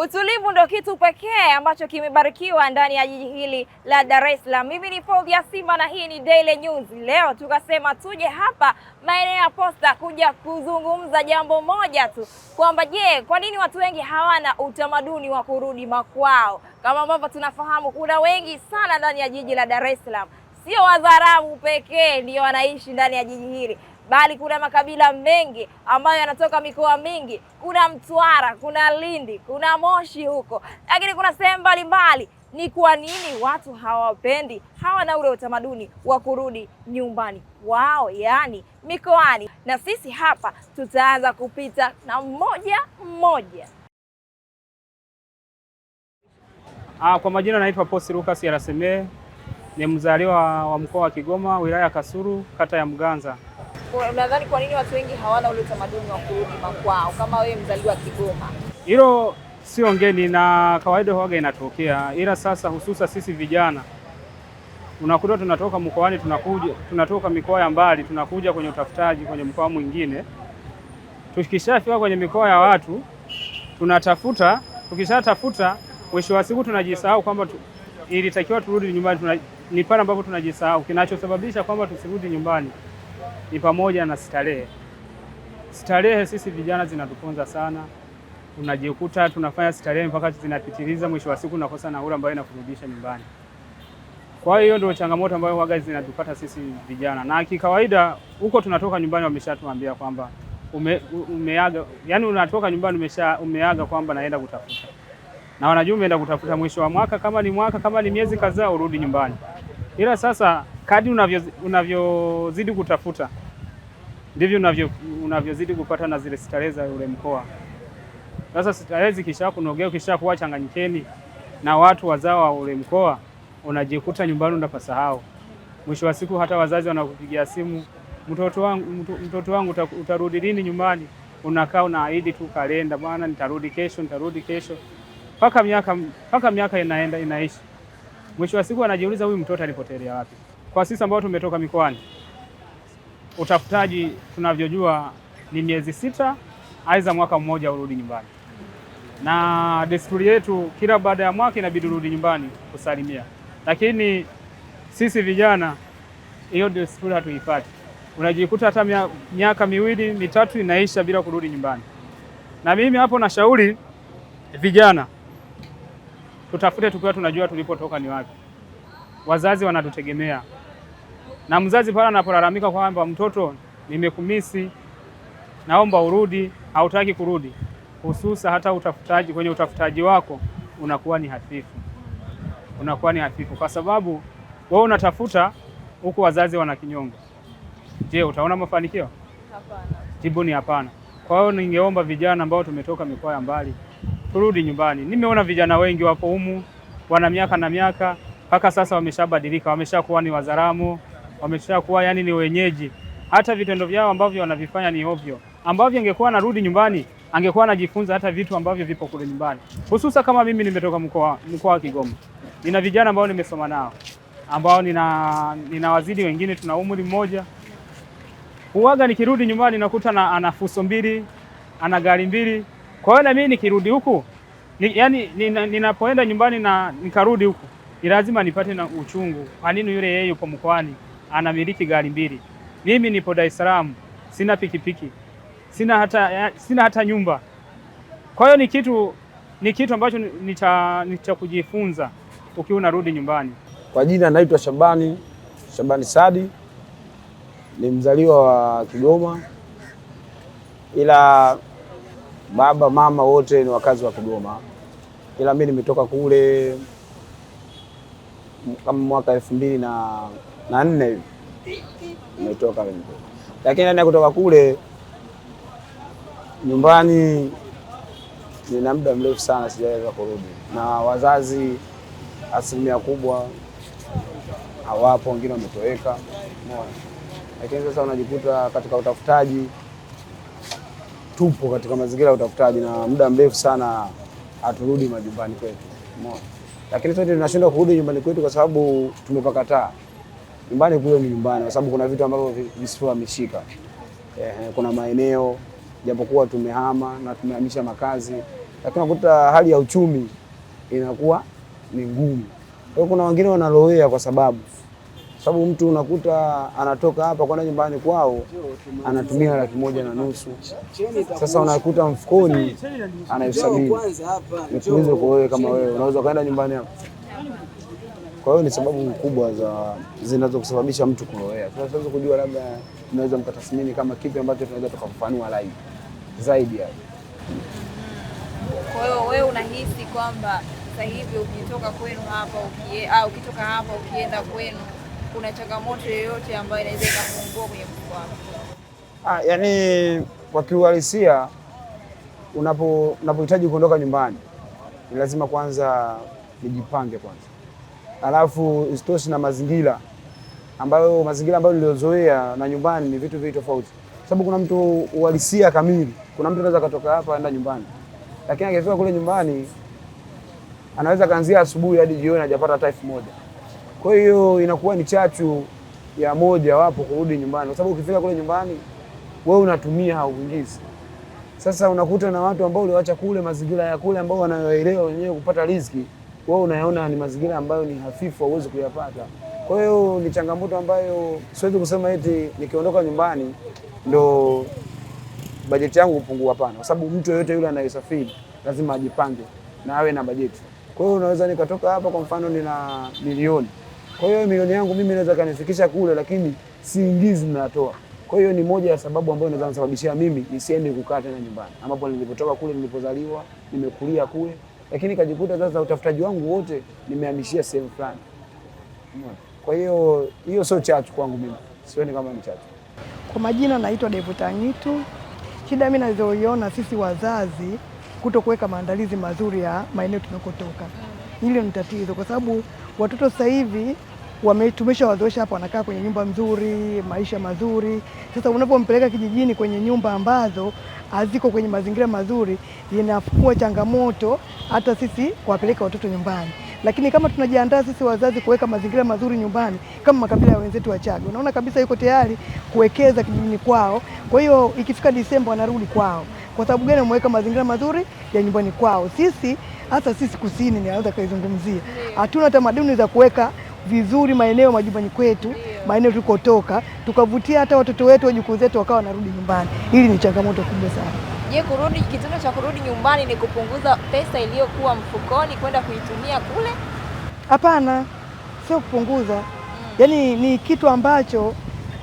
Utulivu ndio kitu pekee ambacho kimebarikiwa ndani ya jiji hili la Dar es Salaam. Mimi ni Fovia Simba na hii ni Daily News. Leo tukasema tuje hapa maeneo ya Posta kuja kuzungumza jambo moja tu, kwamba je, kwa nini watu wengi hawana utamaduni wa kurudi makwao? Kama ambavyo tunafahamu kuna wengi sana ndani ya jiji la Dar es Salaam. Sio Wazaramu pekee ndio wanaishi ndani ya jiji hili, bali kuna makabila mengi ambayo yanatoka mikoa mingi. Kuna Mtwara, kuna Lindi, kuna Moshi huko, lakini kuna sehemu mbalimbali. Ni kwa nini watu hawapendi, hawana ule utamaduni wa kurudi nyumbani wao, yani mikoani? Na sisi hapa tutaanza kupita na mmoja mmoja. Kwa majina naitwa Posi Lucas Yarasemee, ni mzaliwa wa mkoa wa Kigoma, wilaya ya Kasulu, kata ya Mganza. Unadhani kwa nini watu wengi hawana ule utamaduni wa kurudi makwao kama wewe mzaliwa Kigoma? Hilo sio ngeni na kawaida huaga inatokea, ila sasa hususa sisi vijana unakuta tunatoka mkoani, tunatoka mikoa ya mbali, tunakuja kwenye utafutaji kwenye mkoa mwingine. Tukishafika kwenye mikoa ya watu tunatafuta, tukishatafuta mwisho wa siku tunajisahau kwamba ilitakiwa turudi nyumbani. Ni pale ambapo tunajisahau. Kinachosababisha kwamba tusirudi nyumbani ni pamoja na starehe. Starehe sisi vijana zinatuponza sana. Unajikuta tunafanya starehe mpaka zinapitiliza, mwisho wa siku unakosa nauli ambayo inakurudisha nyumbani. Kwa hiyo ndio changamoto ambayo waga zinatupata sisi vijana. Na kikawaida huko tunatoka nyumbani wameshatuambia kwamba umeaga, yani unatoka nyumbani umeaga kwamba naenda kutafuta. Na wanajua umeenda kutafuta mwisho wa mwaka, kama ni miezi kadhaa urudi nyumbani. Ila sasa kadri unavyozidi kutafuta ndivyo unavyozidi kupata na zile starehe za ule mkoa. Sasa starehe zikishakunogea, ukishakuwa changanyikeni na watu wazao wa ule mkoa, unajikuta nyumbani unapasahau. Mwisho wa siku hata wazazi wanakupigia simu, mtoto wangu utarudi lini nyumbani? Unakaa unaahidi tu kalenda, bwana nitarudi kesho. Paka miaka inaishi. Mwisho wa siku anajiuliza huyu mtoto alipotelea wapi? Kwa sisi ambao tumetoka mikoani, utafutaji tunavyojua ni miezi 6 aidha mwaka mmoja urudi nyumbani. Na desturi yetu kila baada ya mwaka inabidi urudi nyumbani kusalimia. Lakini sisi vijana hiyo desturi hatuifuati. Unajikuta hata miaka 2 mitatu inaisha bila kurudi nyumbani. Na mimi hapo nashauri vijana tutafute tukiwa tunajua tulipotoka ni wapi. Wazazi wanatutegemea. Na mzazi pale anapolalamika kwamba mtoto nimekumisi, naomba urudi, hautaki kurudi, hususa hata kwenye utafutaji wako unakuwa ni hafifu. Kwa sababu wewe unatafuta huku wazazi wana kinyongo. Je, utaona mafanikio? Hapana. Jibu ni hapana. Kwa hiyo ningeomba vijana ambao tumetoka mikoa ya mbali turudi nyumbani. Nimeona vijana wengi wapo humu wana miaka na miaka, mpaka sasa wameshabadilika, wameshakuwa ni Wazaramu, wameshakuwa yani ni wenyeji. Hata vitendo vyao ambavyo wanavifanya ni ovyo, ambavyo angekuwa narudi nyumbani angekuwa anajifunza hata vitu ambavyo vipo kule nyumbani. Hususa kama mimi nimetoka mkoa wa Kigoma, nina vijana ambao nimesoma nao, ambao nina wazidi wengine, tuna umri mmoja. Huaga nikirudi nyumbani nakuta ana fuso 2, ana gari 2. Kwa hiyo na mimi nikirudi huku ninapoenda nyumbani na nikarudi huku, ni lazima nipate na uchungu. Kwa nini yule yeye yupo mkoani anamiliki gari 2? Mimi nipo Dar es Salaam, sina pikipiki, sina hata nyumba. Kwa hiyo ni kitu ambacho ni cha kujifunza ukiwa unarudi nyumbani. Kwa jina naitwa Shabani Sadi, ni mzaliwa wa Kigoma, ila baba mama wote ni wakazi wa Kigoma, ila mimi nimetoka kule kama mwaka 2004 hivi nimetoka mimi. Lakini ndani ya kutoka kule nyumbani nina muda mrefu sana sijaweza kurudi, na wazazi asilimia kubwa hawapo, wengine wametoweka. Lakini sasa unajikuta katika utafutaji, tupo katika mazingira ya utafutaji na muda mrefu sana haturudi majumbani kwetu. Lakini sote tunashindwa kurudi nyumbani kwetu kwa sababu tumepakataa. Nyumbani kule ni nyumbani kwa sababu kuna vitu ambavyo visifahamishika. Kuna maeneo japokuwa tumehama na tumehamisha makazi, lakini unakuta hali ya uchumi inakuwa ni ngumu. Kwa hiyo kuna wengine wanalowea kwa sababu mtu unakuta anatoka hapa kwenda nyumbani kwao anatumia 1,500,000. Sasa unakuta mfukoni ana 70,000. Nikuulize kwa wewe, kama wewe unaweza kaenda nyumbani hapo? Kwa hiyo ni sababu kubwa zinazokusababisha mtu kulowea. Tunaweza kujua, labda tunaweza mkatathmini kama kipi ambacho tunaweza tukafafanua zaidi hapo. Kwa hiyo wewe unahisi kwamba sasa hivi ukitoka kwenu hapa ukitoka hapa ukienda kwenu kuna changamoto yoyote ambayo inaweza ikapungua kwenye mfuko wako? Yaani kwa kiuhalisia unapohitaji kuondoka nyumbani ni lazima kwanza nijipange kwanza. Alafu isitoshe na mazingira ambayo niliozoea na nyumbani ni vitu tofauti. Sababu kuna mtu uhalisia kamili. Kuna mtu anaweza katoka hapa aenda nyumbani, lakini akifika kule nyumbani anaweza kaanzia asubuhi hadi jioni hajapata hata 1,000. Kwa hiyo inakuwa ni chachu ya moja wapo kurudi nyumbani, kwa sababu ukifika kule nyumbani wewe unatumia hauingizi. Sasa unakuta na watu ambao uliwaacha kule, mazingira ya kule ambao wanayoelewa wenyewe kupata riziki, wewe unaona ni mazingira ambayo ni hafifu, hauwezi kuyapata. Kwa hiyo ni changamoto ambayo siwezi kusema eti nikiondoka nyumbani ndo bajeti yangu kupungua, hapana, kwa sababu mtu yeyote yule anayesafiri lazima ajipange na awe na bajeti. Kwa hiyo unaweza nikatoka hapa kwa mfano nina milioni. Kwa hiyo milioni yangu mimi naweza kanifikisha kule, lakini siingizi natoa. Kwa hiyo ni moja ya sababu ambayo inaweza kusababishia mimi nisiende kukaa tena nyumbani, ambapo nilipotoka kule, nilipozaliwa, nimekulia kule, lakini kajikuta sasa utafutaji wangu wote nimehamishia sehemu fulani. Kwa hiyo sio chachu kwangu mimi. Sioni kama ni chachu. Kwa majina naitwa Devota Ngitu. Shida mimi nazoiona sisi wazazi kuto kuweka maandalizi mazuri ya maeneo tunakotoka. Hilo ni tatizo, kwa sababu watoto sasa hivi tumeshawazoesha hapa, wanakaa kwenye nyumba nzuri, maisha mazuri. Sasa unapompeleka kijijini kwenye nyumba ambazo haziko kwenye mazingira mazuri, inakuwa changamoto hata sisi kuwapeleka watoto nyumbani. Lakini kama tunajiandaa sisi wazazi kuweka mazingira mazuri nyumbani, kama makabila ya wenzetu wa Chaga, unaona kabisa yuko tayari kuwekeza kijijini kwao. Kwa hiyo ikifika Disemba wanarudi kwao. Kwa sababu gani? Wameweka mazingira mazuri ya nyumbani kwao. Hasa sisi kusini ninaweza kaizungumzia, hatuna tamaduni za kuweka vizuri maeneo majumbani kwetu, maeneo tulikotoka, tukavutia hata watoto wetu, wajukuu zetu wakawa wanarudi nyumbani. Hili ni changamoto kubwa sana. Je, kitendo cha kurudi nyumbani ni kupunguza pesa iliyokuwa mfukoni kwenda kuitumia kule? Hapana, sio kupunguza. Yaani ni kitu ambacho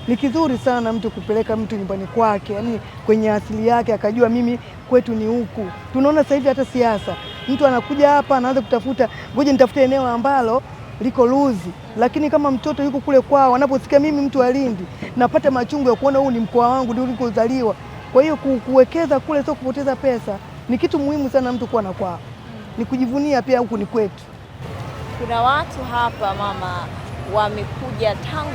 ni kizuri sana mtu kupeleka mtu nyumbani kwake, yaani kwenye asili yake, akajua mimi kwetu ni huku. Tunaona sasa hivi hata siasa, mtu anakuja hapa anaanza kutafuta, ngoja nitafute eneo ambalo liko luzi, lakini kama mtoto yuko kule kwao, anaposikia mimi mtu wa Lindi napata machungu ya kuona huu ni mkoa wangu, ndio nilikozaliwa. Kwa hiyo kuwekeza kule sio kupoteza pesa, ni kitu muhimu sana mtu kuwa na kwao, ni kujivunia pia huku ni kwetu. Kuna watu hapa mama wamekuja tangu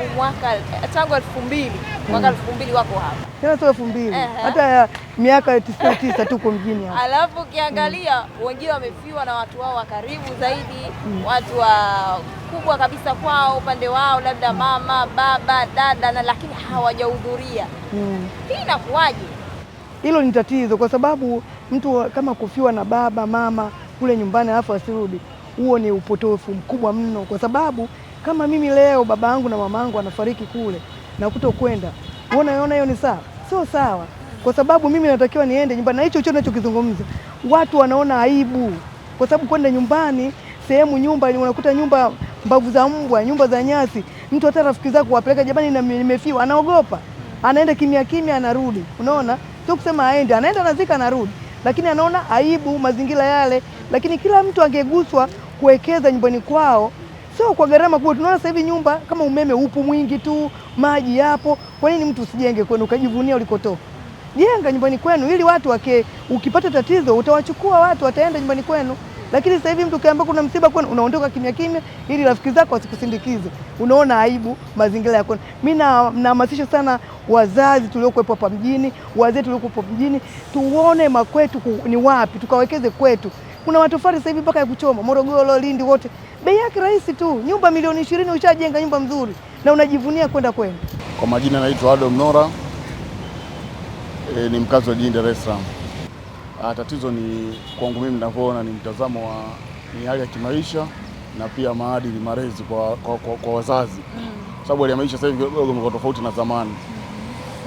2000 mwaka 2000 wako hapa. Tena sio 2000, hata miaka 99 tuko mjini hapa. Alafu ukiangalia wengine wamefiwa na watu wao wa karibu zaidi, watu wa kubwa kabisa kwao, upande wao labda mama, baba, dada, lakini hawajahudhuria. Hii inakuwaje? Hilo ni tatizo, kwa sababu mtu kama kufiwa na baba, mama kule nyumbani alafu asirudi, huo ni upotofu mkubwa mno. Kwa sababu kama mimi leo baba yangu na mama yangu anafariki kule na kutokwenda, unaona hiyo ni sawa? Sio sawa, kwa sababu mimi natakiwa niende nyumbani, na hicho ninachokizungumza watu wanaona aibu, kwa sababu kwenda nyumbani nyumba unakuta nyumba mbavu za mbwa, nyumba za nyasi, mtu hata rafiki zako wapeleka, jamani na nimefiwa, anaogopa, anaenda kimya kimya, anarudi. Unaona, sio kusema aende, anaenda nazika, anarudi, lakini anaona aibu mazingira yale. Lakini kila mtu angeguswa kuwekeza nyumbani kwao, sio kwa gharama kubwa. Tunaona sasa hivi nyumba kama umeme upo mwingi tu, maji yapo. Kwa nini mtu usijenge kwenu ukajivunia ulikotoka? Jenga nyumbani kwenu ili watu ukipata tatizo utawachukua watu, wataenda nyumbani kwenu. Lakini sasa hivi mtu ukiambia kuna msiba kwenu, unaondoka kimya kimya ili rafiki zako wasikusindikize. Unaona aibu mazingira ya kwenu. Mimi nahamasisha sana wazazi tuliokuwepo hapa mjini, wazee tuliokuwepo mjini, tuone makwetu ni wapi, tukawekeze kwetu. Kuna matofali sasa hivi mpaka ya kuchoma, Morogoro, Lindi, wote bei yake rahisi tu. Nyumba milioni 20 ushajenga nyumba nzuri na unajivunia kwenda kwenu. Kwa majina naitwa Ado Mnora, ni mkazi wa jijini Dar es Salaam. Tatizo ni kwangu mimi ninavyoona ni mtazamo wa ni hali ya kimaisha na pia maadili, malezi kwa wazazi. Sababu hali ya maisha sasa hivi kidogo imekuwa tofauti na zamani.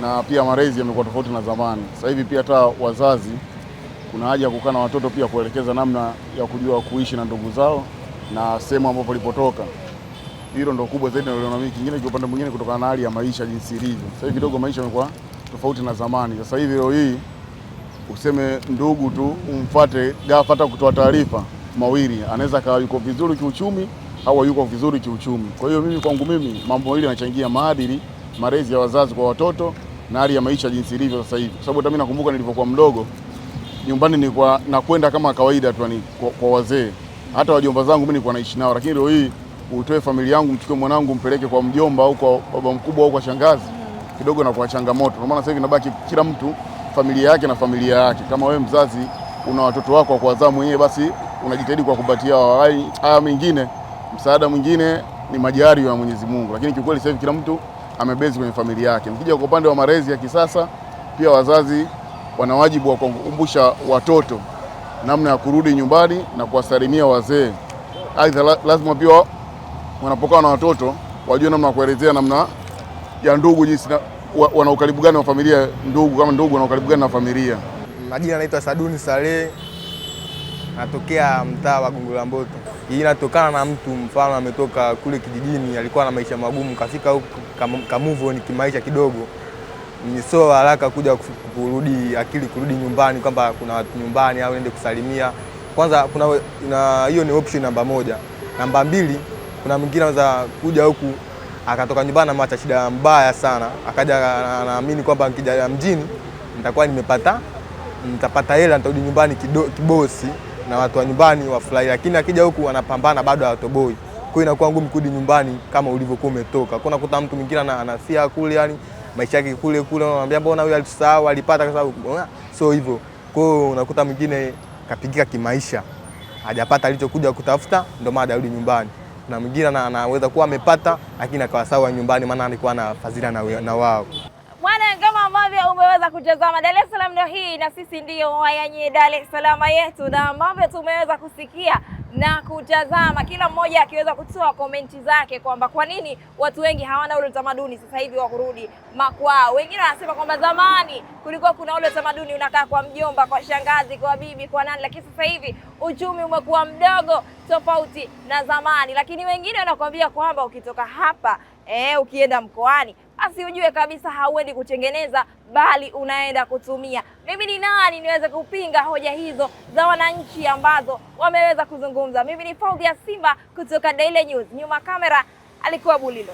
Na pia malezi yamekuwa tofauti na zamani. Sasa hivi pia hata wazazi kuna haja ya kukaa na watoto pia kuelekeza namna ya kujua kuishi na ndugu zao na sehemu ambapo walipotoka. Hilo ndio kubwa zaidi naliona mimi. Kingine kwa upande mwingine kutokana na hali ya maisha jinsi ilivyo. Sasa hivi kidogo maisha yamekuwa tofauti na zamani. Sasa hivi leo hii useme ndugu tu umfuate ghafla hata kutoa taarifa mawili, anaweza kawa yuko vizuri kiuchumi au yuko vizuri kiuchumi. Kwa hiyo mimi kwangu mimi mambo hili yanachangia maadili, malezi ya wazazi kwa watoto na hali ya maisha jinsi ilivyo sasa hivi. Kwa sababu hata mimi nakumbuka nilipokuwa mdogo nyumbani nilikuwa nakwenda kama kawaida tu kwa wazee. Hata wajomba zangu mimi nilikuwa naishi nao, lakini leo hii utoe familia yangu mchukue mwanangu mpeleke kwa mjomba au kwa baba mkubwa au kwa shangazi kidogo na kwa changamoto. Kwa maana sasa hivi nabaki kila mtu familia yake na familia yake. Kama wewe mzazi una watoto wako kwa wazaa mwenyewe, basi unajitahidi kwa kupatia haya mengine, msaada mwingine ni majari ya Mwenyezi Mungu. Lakini kiukweli sasa hivi kila mtu amebezi kwenye familia yake. Nikija kwa upande wa malezi ya kisasa, pia wazazi wana wajibu wa kukumbusha watoto namna ya kurudi nyumbani na kuwasalimia wazee. Aidha lazima pia wanapokaa na watoto wajue namna ya kuelezea namna ya ndugu jinsi wana ukaribu gani na familia, ndugu kama ndugu wana ukaribu gani na familia. Majina naitwa Saduni Saleh, natokea mtaa wa Gongo la Mboto. Hii inatokana na mtu mfano ametoka kule kijijini, alikuwa na maisha magumu, kafika huku kamove on kimaisha kidogo, ni so haraka kuja kurudi akili kurudi nyumbani kwamba kuna watu nyumbani au ende kusalimia. Kwanza kuna hiyo ni option namba moja. Namba mbili, kuna mwingine anaweza kuja huku akatoka nyumbani na macha shida mbaya sana, akaja anaamini kwamba nikija mjini nitakuwa nitapata hela, nitarudi nyumbani kibosi na watu wa nyumbani wafurahi, lakini akija huku anapambana bado hawatoboi. Kwa hiyo inakuwa ngumu kurudi nyumbani kama ulivyokuwa umetoka. Kuna kuta mtu mwingine anafia kule, yani maisha yake kule anamwambia mbona huyu alisahau alipata kwa sababu so hivyo. Kwa hiyo unakuta mwingine kapigika kimaisha, hajapata alichokuja kutafuta, ndio maana arudi nyumbani. Na mwingine anaweza kuwa amepata lakini akawasahau nyumbani, maana alikuwa na fadhila na wao. Bwana, kama ambavyo umeweza kutazama Dar es Salaam ndio hii, na sisi ndio wayanye Dar es Salaam yetu, na ambavyo tumeweza kusikia na kutazama, kila mmoja akiweza kutoa komenti zake kwamba kwa nini watu wengi hawana ule utamaduni sasa hivi wa kurudi makwao. Wengine wanasema kwamba zamani kulikuwa kuna ule utamaduni unakaa kwa mjomba, kwa shangazi, kwa bibi, kwa nani, lakini sasa hivi uchumi umekuwa mdogo tofauti na zamani. Lakini wengine wanakuambia kwamba ukitoka hapa ukienda mkoani basi ujue kabisa hauendi kutengeneza bali unaenda kutumia. Mimi ni nani niweze kupinga hoja hizo za wananchi ambazo wameweza kuzungumza? Mimi ni Faudhia Simba kutoka Daily News. Nyuma kamera alikuwa Bulilo.